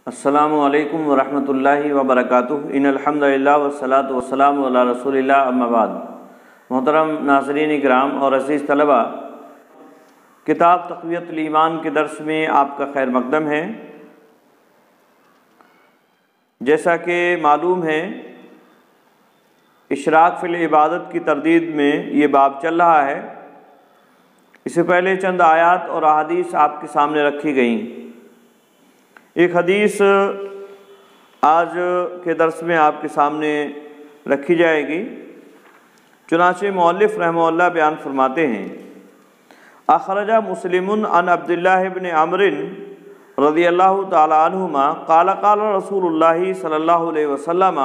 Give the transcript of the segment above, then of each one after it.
السلام علیکم ورحمۃ اللہ وبرکاتہ۔ ان الحمد للہ والصلاۃ والسلام علی رسول اللہ، اما بعد۔ محترم ناظرین اکرام اور عزیز طلبہ، کتاب تقویت الایمان کے درس میں آپ کا خیر مقدم ہے۔ جیسا کہ معلوم ہے، اشراق فی العبادت کی تردید میں یہ باب چل رہا ہے۔ اس سے پہلے چند آیات اور احادیث آپ کے سامنے رکھی گئیں۔ ایک حدیث آج کے درس میں آپ کے سامنے رکھی جائے گی۔ چنانچہ مؤلف رحمہ اللہ بیان فرماتے ہیں: اخرج مسلم عن عبداللہ بن عمرو رضی اللہ تعالی عنہما قال قال رسول اللہ صلی اللہ علیہ وسلم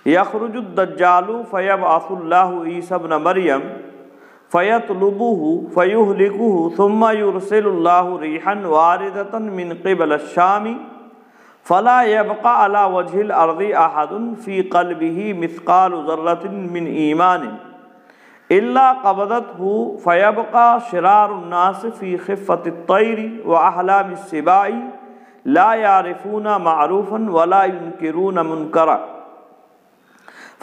یخرج الدجال فیبعث اللہ عیسی ابن مریم فیطلبہ فیہلکہ ثم یرسل اللہ ریحا واردۃ من قبل الشام فلا یبقى علی وجہ الارض احد فی قلبہ مثقال ذرۃ من ایمان الا قبضتہ فیبقى شرار الناس فی خفۃ الطیر واحلام السباع لا یعرفون معروفا ولا ینکرون منکرا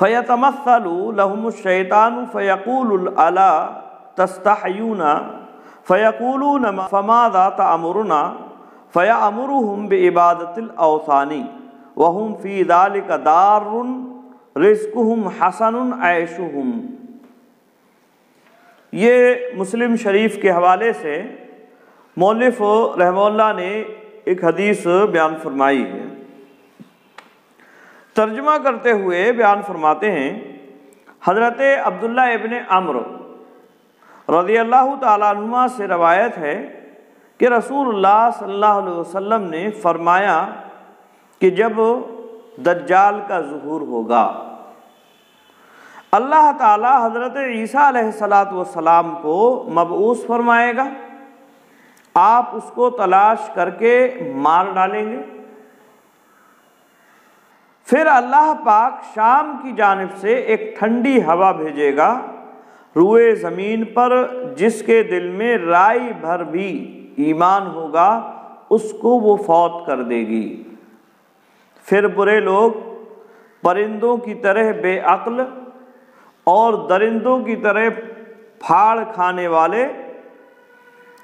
فیتمثل لهم الشیطان فیقول الا تستحیون فیقولون فماذا تأمرنا فیأمرهم بعبادۃ الاوثان وهم فی ذلک دار رزقهم حسن عیشهم۔ یہ مسلم شریف کے حوالے سے مؤلف رحمہ اللہ نے ایک حدیث بیان فرمائی ہے۔ ترجمہ کرتے ہوئے بیان فرماتے ہیں، حضرت عبداللہ ابن عمرو رضی اللہ تعالیٰ عنہما سے روایت ہے کہ رسول اللہ صلی اللہ علیہ وسلم نے فرمایا کہ جب دجال کا ظہور ہوگا، اللہ تعالیٰ حضرت عیسیٰ علیہ السلام کو مبعوث فرمائے گا، آپ اس کو تلاش کر کے مار ڈالیں گے، پھر اللہ پاک شام کی جانب سے ایک ٹھنڈی ہوا بھیجے گا روئے زمین پر، جس کے دل میں رائی بھر بھی ایمان ہوگا اس کو وہ فوت کر دے گی۔ پھر برے لوگ پرندوں کی طرح بے عقل اور درندوں کی طرح پھاڑ کھانے والے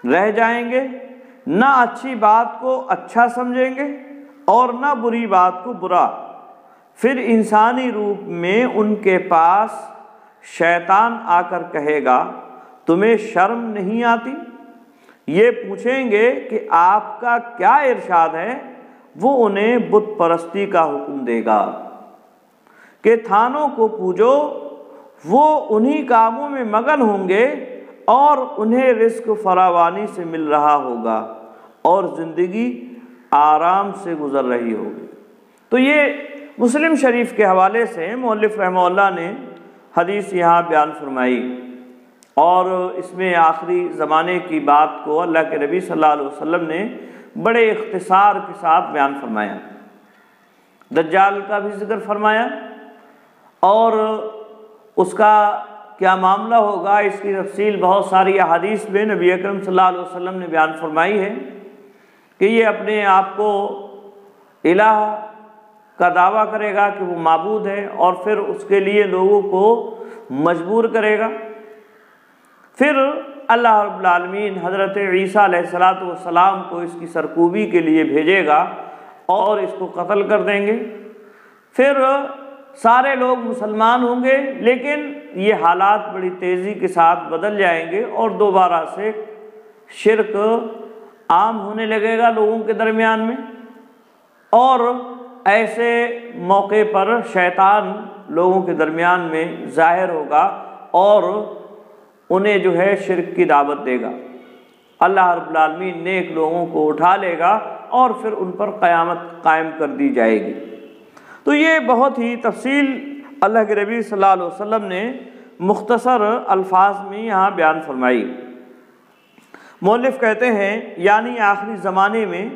رہ جائیں گے، نہ اچھی بات کو اچھا سمجھیں گے اور نہ بری بات کو برا۔ پھر انسانی روپ میں ان کے پاس شیطان آ کر کہے گا، تمہیں شرم نہیں آتی؟ یہ پوچھیں گے کہ آپ کا کیا ارشاد ہے؟ وہ انہیں بت پرستی کا حکم دے گا کہ تھانوں کو پوجو، وہ انہی کاموں میں مگن ہوں گے اور انہیں رزق فراوانی سے مل رہا ہوگا اور زندگی آرام سے گزر رہی ہوگی۔ تو یہ مسلم شریف کے حوالے سے مؤلف رحمہ اللہ نے حدیث یہاں بیان فرمائی، اور اس میں آخری زمانے کی بات کو اللہ کے نبی صلی اللہ علیہ وسلم نے بڑے اختصار کے ساتھ بیان فرمایا۔ دجال کا بھی ذکر فرمایا اور اس کا کیا معاملہ ہوگا، اس کی تفصیل بہت ساری احادیث میں نبی اکرم صلی اللہ علیہ وسلم نے بیان فرمائی ہے کہ یہ اپنے آپ کو الہ کا دعویٰ کرے گا کہ وہ معبود ہے، اور پھر اس کے لیے لوگوں کو مجبور کرے گا۔ پھر اللہ رب العالمین حضرت عیسیٰ علیہ السلام کو اس کی سرکوبی کے لیے بھیجے گا اور اس کو قتل کر دیں گے۔ پھر سارے لوگ مسلمان ہوں گے، لیکن یہ حالات بڑی تیزی کے ساتھ بدل جائیں گے اور دوبارہ سے شرک عام ہونے لگے گا لوگوں کے درمیان میں، اور ایسے موقع پر شیطان لوگوں کے درمیان میں ظاہر ہوگا اور انہیں جو ہے شرک کی دعوت دے گا۔ اللہ رب العالمین نیک لوگوں کو اٹھا لے گا اور پھر ان پر قیامت قائم کر دی جائے گی۔ تو یہ بہت ہی تفصیل اللہ کے نبی صلی اللہ علیہ وسلم نے مختصر الفاظ میں یہاں بیان فرمائی۔ مؤلف کہتے ہیں، یعنی آخری زمانے میں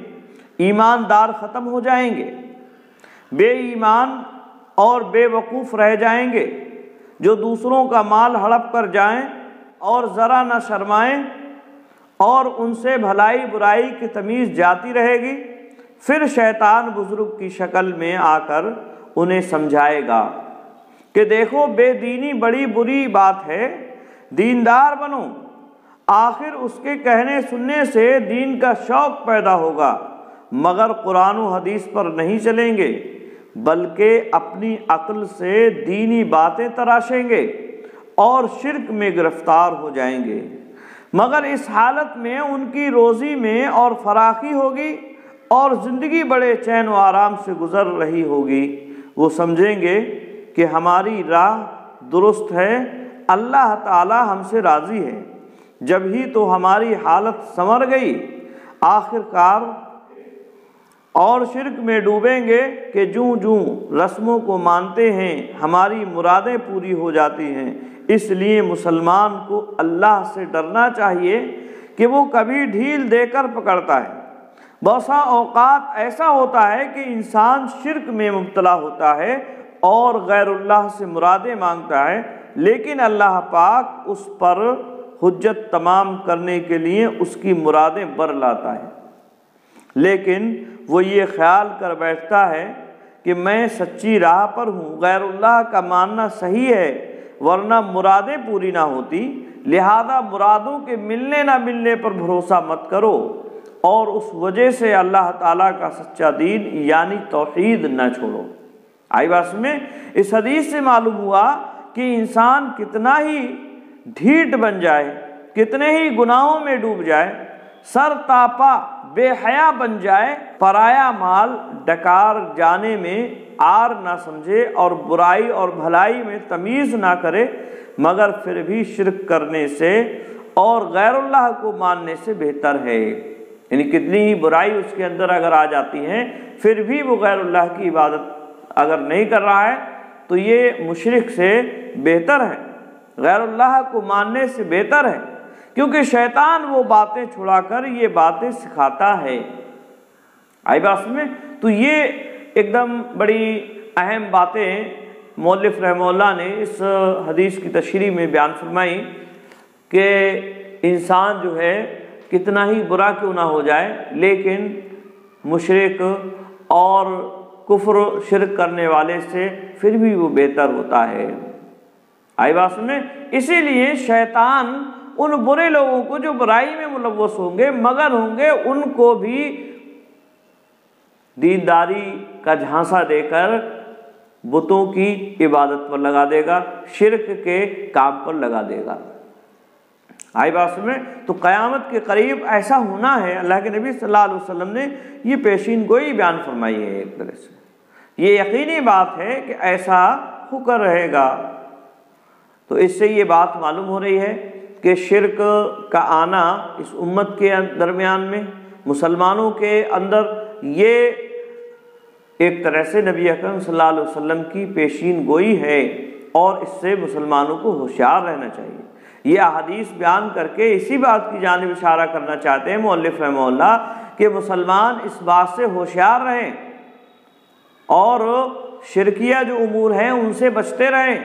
ایماندار ختم ہو جائیں گے، بے ایمان اور بے وقوف رہ جائیں گے، جو دوسروں کا مال ہڑپ کر جائیں اور ذرا نہ شرمائیں، اور ان سے بھلائی برائی کی تمیز جاتی رہے گی، پھر شیطان بزرگ کی شکل میں آ کر انہیں سمجھائے گا کہ دیکھو بے دینی بڑی بری بات ہے، دیندار بنو، آخر اس کے کہنے سننے سے دین کا شوق پیدا ہوگا، مگر قرآن و حدیث پر نہیں چلیں گے بلکہ اپنی عقل سے دینی باتیں تراشیں گے اور شرک میں گرفتار ہو جائیں گے، مگر اس حالت میں ان کی روزی میں اور فراخی ہوگی اور زندگی بڑے چین و آرام سے گزر رہی ہوگی۔ وہ سمجھیں گے کہ ہماری راہ درست ہے، اللہ تعالی ہم سے راضی ہے، جب ہی تو ہماری حالت سنور گئی، آخر کار اور شرک میں ڈوبیں گے کہ جوں جوں رسموں کو مانتے ہیں ہماری مرادیں پوری ہو جاتی ہیں۔ اس لیے مسلمان کو اللہ سے ڈرنا چاہیے کہ وہ کبھی ڈھیل دے کر پکڑتا ہے۔ بسا اوقات ایسا ہوتا ہے کہ انسان شرک میں مبتلا ہوتا ہے اور غیر اللہ سے مرادیں مانگتا ہے، لیکن اللہ پاک اس پر حجت تمام کرنے کے لیے اس کی مرادیں بر لاتا ہے، لیکن وہ یہ خیال کر بیٹھتا ہے کہ میں سچی راہ پر ہوں، غیر اللہ کا ماننا صحیح ہے ورنہ مرادیں پوری نہ ہوتی، لہذا مرادوں کے ملنے نہ ملنے پر بھروسہ مت کرو اور اس وجہ سے اللہ تعالیٰ کا سچا دین یعنی توحید نہ چھوڑو۔ آئی بات میں اس حدیث سے معلوم ہوا کہ انسان کتنا ہی ڈھیٹ بن جائے، کتنے ہی گناہوں میں ڈوب جائے، سر تاپا بے حیا بن جائے، پرایا مال ڈکار جانے میں آر نہ سمجھے اور برائی اور بھلائی میں تمیز نہ کرے، مگر پھر بھی شرک کرنے سے اور غیر اللہ کو ماننے سے بہتر ہے۔ یعنی کتنی ہی برائی اس کے اندر اگر آ جاتی ہیں پھر بھی وہ غیر اللہ کی عبادت اگر نہیں کر رہا ہے تو یہ مشرک سے بہتر ہے، غیر اللہ کو ماننے سے بہتر ہے، کیونکہ شیطان وہ باتیں چھڑا کر یہ باتیں سکھاتا ہے۔ آئی بات میں تو یہ ایک دم بڑی اہم باتیں مؤلف رحمہ اللہ نے اس حدیث کی تشریح میں بیان فرمائی کہ انسان جو ہے کتنا ہی برا کیوں نہ ہو جائے لیکن مشرک اور کفر شرک کرنے والے سے پھر بھی وہ بہتر ہوتا ہے۔ آئی بات میں اسی لیے شیطان ان برے لوگوں کو جو برائی میں ملوث ہوں گے مگر ہوں گے ان کو بھی دینداری کا جھانسا دے کر بتوں کی عبادت پر لگا دے گا، شرک کے کام پر لگا دے گا۔ آئی بات میں تو قیامت کے قریب ایسا ہونا ہے، اللہ کے نبی صلی اللہ علیہ وسلم نے یہ پیشین گوئی بیان فرمائی ہے۔ ایک طرح سے یہ یقینی بات ہے کہ ایسا ہو کر رہے گا۔ تو اس سے یہ بات معلوم ہو رہی ہے کہ شرک کا آنا اس امت کے درمیان میں مسلمانوں کے اندر یہ ایک طرح سے نبی اکرم صلی اللہ علیہ وسلم کی پیشین گوئی ہے اور اس سے مسلمانوں کو ہوشیار رہنا چاہیے۔ یہ احادیث بیان کر کے اسی بات کی جانب اشارہ کرنا چاہتے ہیں مؤلف رحمہ اللہ کہ مسلمان اس بات سے ہوشیار رہیں اور شرکیہ جو امور ہیں ان سے بچتے رہیں۔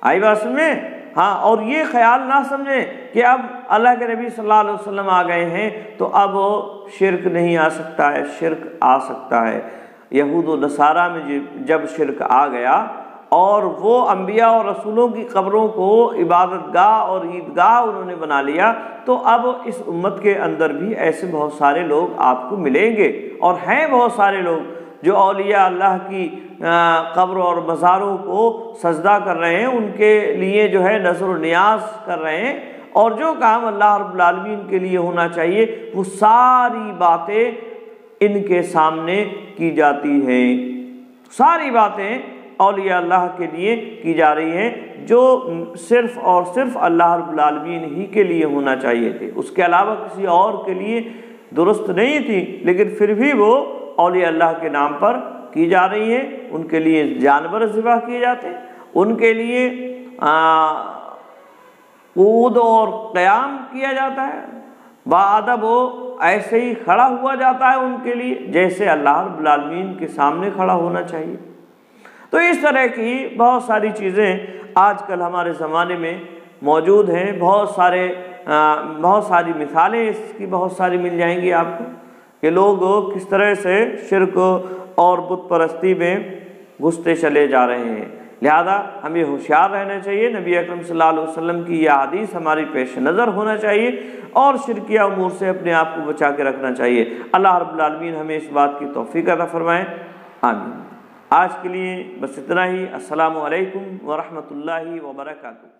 آئی بات میں ہاں، اور یہ خیال نہ سمجھیں کہ اب اللہ کے نبی صلی اللہ علیہ وسلم آ گئے ہیں تو اب شرک نہیں آ سکتا ہے، شرک آ سکتا ہے۔ یہود و نصارہ میں جب شرک آ گیا اور وہ انبیاء اور رسولوں کی قبروں کو عبادت گاہ اور عیدگاہ انہوں نے بنا لیا، تو اب اس امت کے اندر بھی ایسے بہت سارے لوگ آپ کو ملیں گے اور ہیں بہت سارے لوگ جو اولیاء اللہ کی قبر اور مزاروں کو سجدہ کر رہے ہیں، ان کے لیے جو ہے نظر و نیاز کر رہے ہیں، اور جو کام اللہ رب العالمین کے لیے ہونا چاہیے وہ ساری باتیں ان کے سامنے کی جاتی ہیں۔ ساری باتیں اولیاء اللہ کے لیے کی جا رہی ہیں جو صرف اور صرف اللہ رب العالمین ہی کے لیے ہونا چاہیے تھے، اس کے علاوہ کسی اور کے لیے درست نہیں تھی، لیکن پھر بھی وہ اولیاء اللہ کے نام پر کی جا رہی ہیں۔ ان کے لیے جانور ذبح کیے جاتے ہیں، ان کے لیے قعود اور قیام کیا جاتا ہے، باادب وہ ایسے ہی کھڑا ہوا جاتا ہے ان کے لیے جیسے اللہ رب العالمین کے سامنے کھڑا ہونا چاہیے۔ تو اس طرح کی بہت ساری چیزیں آج کل ہمارے زمانے میں موجود ہیں، بہت ساری مثالیں اس کی بہت ساری مل جائیں گی آپ کو، کہ لوگ کس طرح سے شرک اور بت پرستی میں گھستے چلے جا رہے ہیں۔ لہذا ہمیں ہوشیار رہنا چاہیے، نبی اکرم صلی اللہ علیہ وسلم کی یہ حدیث ہماری پیش نظر ہونا چاہیے اور شرکیہ امور سے اپنے آپ کو بچا کے رکھنا چاہیے۔ اللہ رب العالمین ہمیں اس بات کی توفیق عطا فرمائے، آمین۔ آج کے لیے بس اتنا ہی۔ السلام علیکم ورحمۃ اللہ وبرکاتہ۔